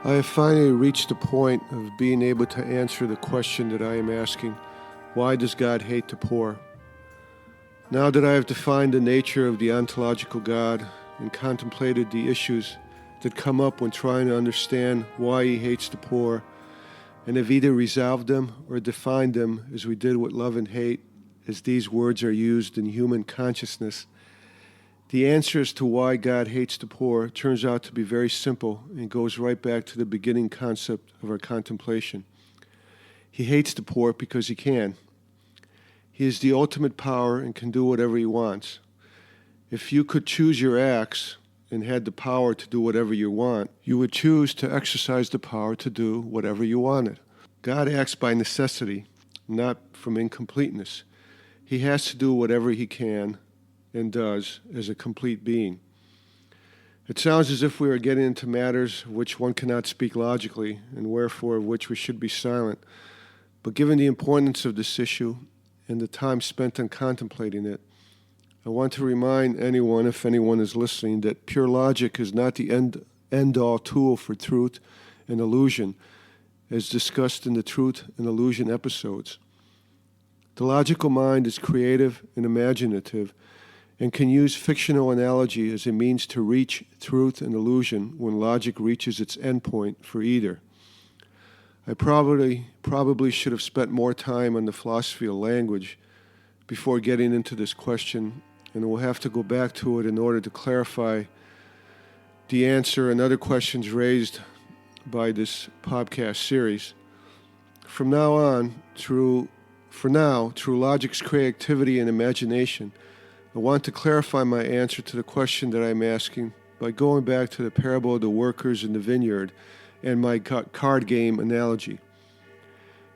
I have finally reached the point of being able to answer the question that I am asking: why does God hate the poor? Now that I have defined the nature of the ontological God and contemplated the issues that come up when trying to understand why He hates the poor, and have either resolved them or defined them as we did with love and hate, as these words are used in human consciousness, the answer as to why God hates the poor turns out to be very simple and goes right back to the beginning concept of our contemplation. He hates the poor because He can. He is the ultimate power and can do whatever He wants. If you could choose your acts and had the power to do whatever you want, you would choose to exercise the power to do whatever you wanted. God acts by necessity, not from incompleteness. He has to do whatever He can and does as a complete being. It sounds as if we are getting into matters of which one cannot speak logically, and wherefore of which we should be silent. But given the importance of this issue and the time spent on contemplating it, I want to remind anyone, if anyone is listening, that pure logic is not the end-all tool for truth and illusion, as discussed in the Truth and Illusion episodes. The logical mind is creative and imaginative, and can use fictional analogy as a means to reach truth and illusion when logic reaches its endpoint for either. I probably should have spent more time on the philosophy of language before getting into this question, and we'll have to go back to it in order to clarify the answer and other questions raised by this podcast series. For now, through logic's creativity and imagination, I want to clarify my answer to the question that I'm asking by going back to the parable of the workers in the vineyard and my card game analogy.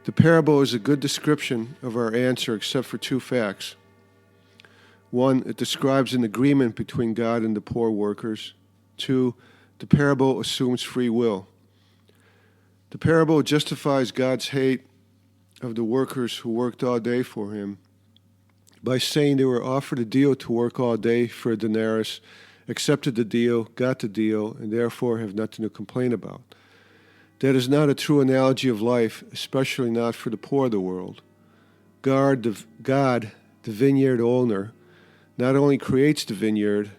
The parable is a good description of our answer except for two facts. One, it describes an agreement between God and the poor workers. Two, the parable assumes free will. The parable justifies God's hate of the workers who worked all day for Him by saying they were offered a deal to work all day for a denarius, accepted the deal, got the deal, and therefore have nothing to complain about. That is not a true analogy of life, especially not for the poor of the world. God, the vineyard owner, not only creates the vineyard,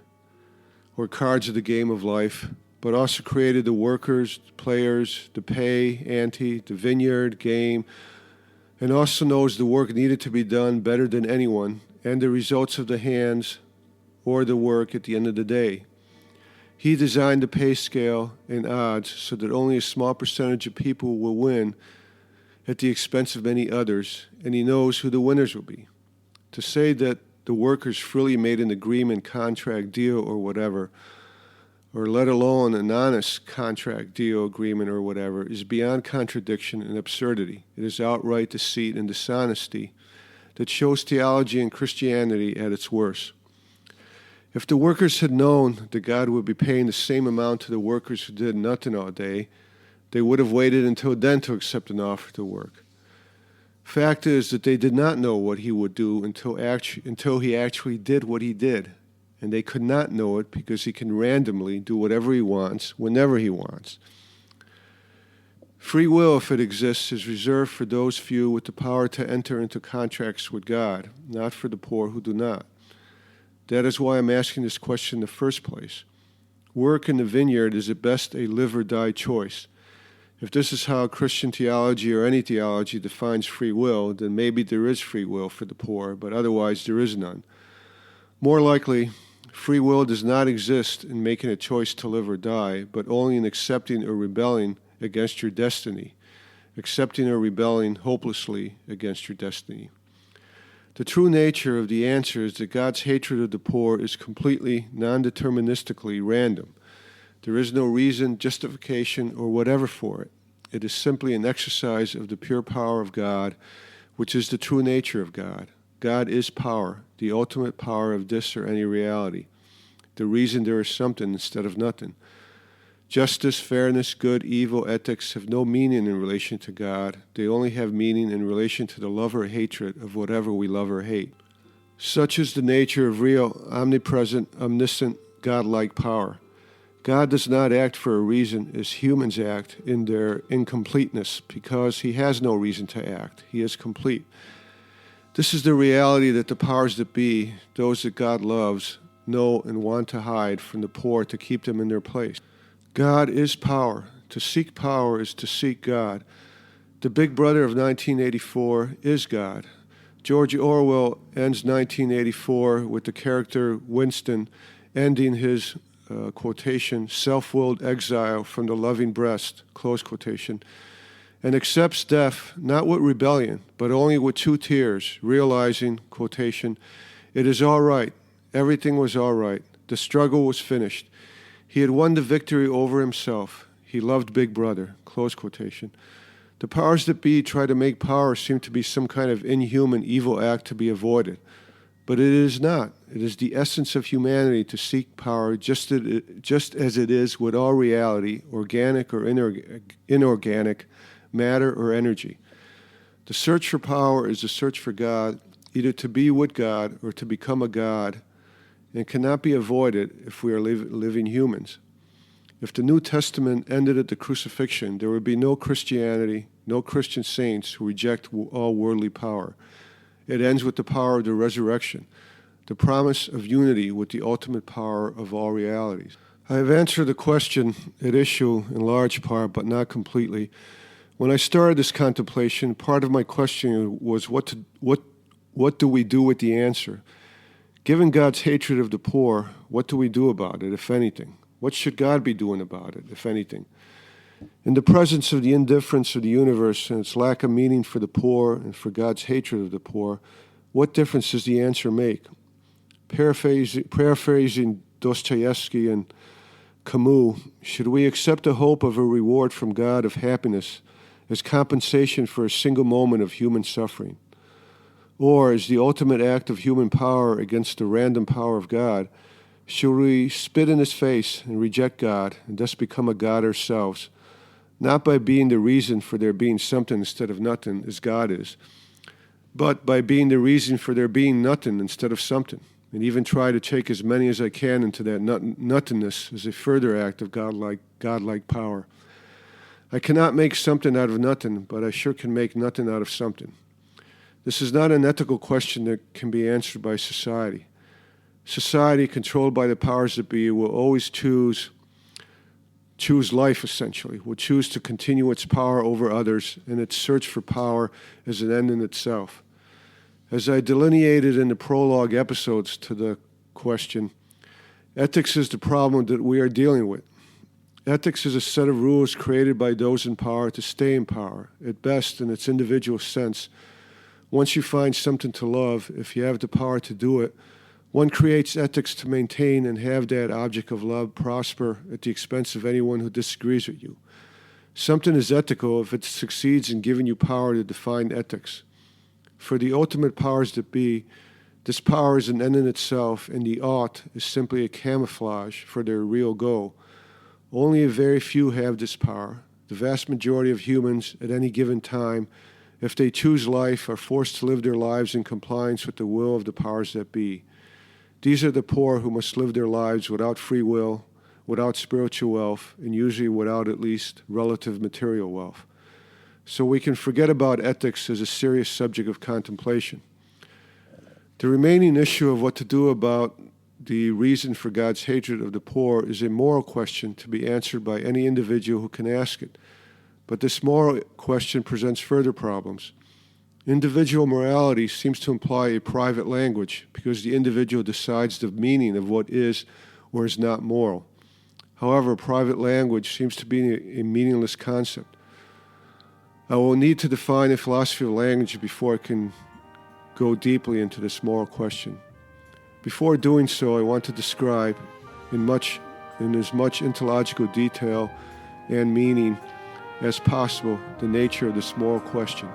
or cards of the game of life, but also created the workers, the players, the pay, ante, the vineyard, game, and also knows the work needed to be done better than anyone, and the results of the hands or the work at the end of the day. He designed the pay scale and odds so that only a small percentage of people will win at the expense of many others, and He knows who the winners will be. To say that the workers freely made an agreement, contract, deal, or whatever, or let alone an honest contract, deal, agreement, or whatever, is beyond contradiction and absurdity. It is outright deceit and dishonesty that shows theology and Christianity at its worst. If the workers had known that God would be paying the same amount to the workers who did nothing all day, they would have waited until then to accept an offer to work. Fact is that they did not know what He would do until He actually did what He did. And they could not know it because He can randomly do whatever He wants, whenever He wants. Free will, if it exists, is reserved for those few with the power to enter into contracts with God, not for the poor who do not. That is why I'm asking this question in the first place. Work in the vineyard is at best a live or die choice. If this is how Christian theology or any theology defines free will, then maybe there is free will for the poor, but otherwise there is none. More likely, free will does not exist in making a choice to live or die, but only in accepting or rebelling against your destiny, accepting or rebelling hopelessly against your destiny. The true nature of the answer is that God's hatred of the poor is completely, non-deterministically random. There is no reason, justification, or whatever for it. It is simply an exercise of the pure power of God, which is the true nature of God. God is power, the ultimate power of this or any reality, the reason there is something instead of nothing. Justice, fairness, good, evil, ethics have no meaning in relation to God. They only have meaning in relation to the love or hatred of whatever we love or hate. Such is the nature of real, omnipresent, omniscient, godlike power. God does not act for a reason as humans act in their incompleteness, because he has no reason to act. He is complete. This is the reality that the powers that be, those that God loves, know and want to hide from the poor to keep them in their place. God is power. To seek power is to seek God. The Big Brother of 1984 is God. George Orwell ends 1984 with the character Winston ending his quotation, self-willed exile from the loving breast, close quotation, and accepts death not with rebellion, but only with 2 tears, realizing, quotation, it is all right, everything was all right, the struggle was finished. He had won the victory over himself. He loved Big Brother, close quotation. The powers that be try to make power seem to be some kind of inhuman evil act to be avoided. But it is not. It is the essence of humanity to seek power just as it is with all reality, organic or inorganic, matter or energy. The search for power is the search for God, either to be with God or to become a God, and cannot be avoided if we are living humans. If the New Testament ended at the crucifixion, there would be no Christianity, no Christian saints who reject all worldly power. It ends with the power of the resurrection, the promise of unity with the ultimate power of all realities. I have answered the question at issue in large part, but not completely. When I started this contemplation, part of my question was what do we do with the answer? Given God's hatred of the poor, what do we do about it, if anything? What should God be doing about it, if anything? In the presence of the indifference of the universe and its lack of meaning for the poor and for God's hatred of the poor, what difference does the answer make? Paraphrasing Dostoevsky and Camus, should we accept the hope of a reward from God of happiness as compensation for a single moment of human suffering? Or, as the ultimate act of human power against the random power of God, should we spit in his face and reject God and thus become a God ourselves, not by being the reason for there being something instead of nothing, as God is, but by being the reason for there being nothing instead of something, and even try to take as many as I can into that nothingness as a further act of godlike power. I cannot make something out of nothing, but I sure can make nothing out of something. This is not an ethical question that can be answered by society. Society, controlled by the powers that be, will always choose life, essentially, will choose to continue its power over others and its search for power as an end in itself. As I delineated in the prologue episodes to the question, ethics is the problem that we are dealing with. Ethics is a set of rules created by those in power to stay in power, at best in its individual sense. Once you find something to love, if you have the power to do it, one creates ethics to maintain and have that object of love prosper at the expense of anyone who disagrees with you. Something is ethical if it succeeds in giving you power to define ethics. For the ultimate powers that be, this power is an end in itself, and the ought is simply a camouflage for their real goal. Only a very few have this power. The vast majority of humans at any given time, if they choose life, are forced to live their lives in compliance with the will of the powers that be. These are the poor who must live their lives without free will, without spiritual wealth, and usually without at least relative material wealth. So we can forget about ethics as a serious subject of contemplation. The remaining issue of what to do about the reason for God's hatred of the poor is a moral question to be answered by any individual who can ask it. But this moral question presents further problems. Individual morality seems to imply a private language because the individual decides the meaning of what is or is not moral. However, private language seems to be a meaningless concept. I will need to define a philosophy of language before I can go deeply into this moral question. Before doing so, I want to describe in as much ontological detail and meaning as possible the nature of this moral question.